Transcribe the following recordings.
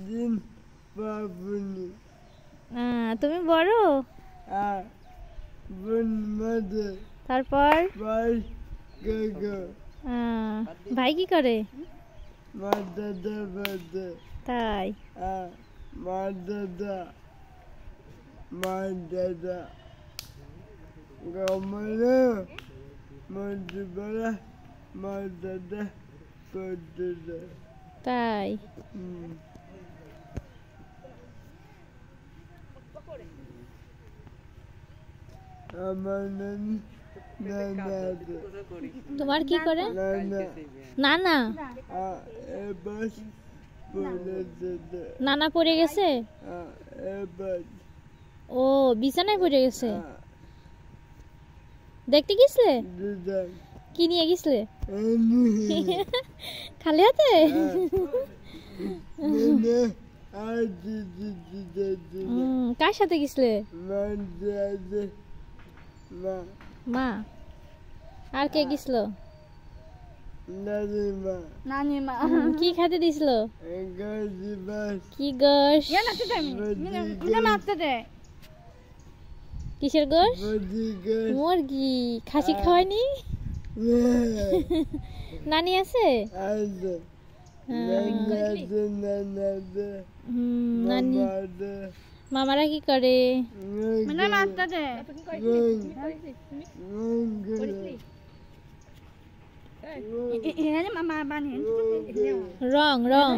দিন পাবনি তুমি বড় বোন মাঝে তারপর ভাই কাকা ভাই কি করে মা দাদা বাদে তাই মা দাদা গমনে মধ্যবেলা মা দাদা পড়তে তাই আমার তোমার কি করে নানা নানা পড়ে গেছে ও বিছানায় পড়ে গেছে দেখতে গেছিলে কি নিয়ে গেছিলে খালি হাতে কার সাথে গেছিলে মা আর কে গেছিল নানিমা কি খেতে দিছিল কি গোশ কিসের গোশ মুরগি খাসি খাওয়ায়নি নানি আছে নানি মামারা কি করে রং রং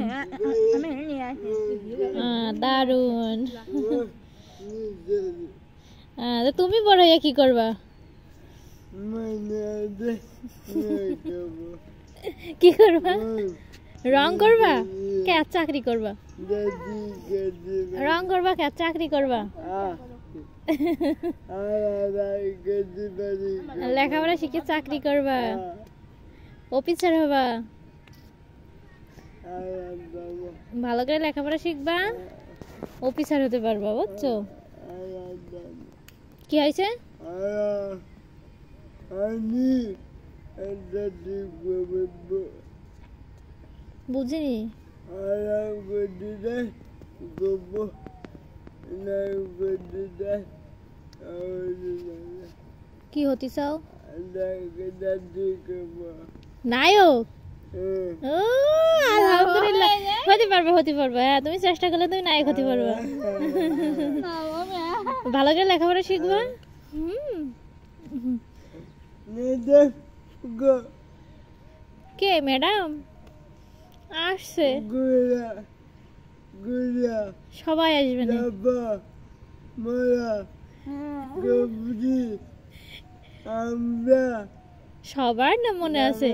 দারুন তুমি বড় হয়ে কি করবা কি করবা রং করবা কে চাকরি করবা রং করবা কে চাকরি করবা লেখাপড়া শিখে চাকরি করবা অফিসার হবা ভালো করে লেখাপড়া শিখবা অফিসার হতে পারবা বুঝছো কি হয়েছে বুঝিনি কি হতে চাও নায়ক আলহামদুলিল্লাহ হতে পারবে হ্যাঁ তুমি চেষ্টা করলে তুমি নায়ক হতে পারবা ভালো করে লেখাপড়া শিখবা কে ম্যাডাম আসছে সবাই আসবে না সবার না মনে আছে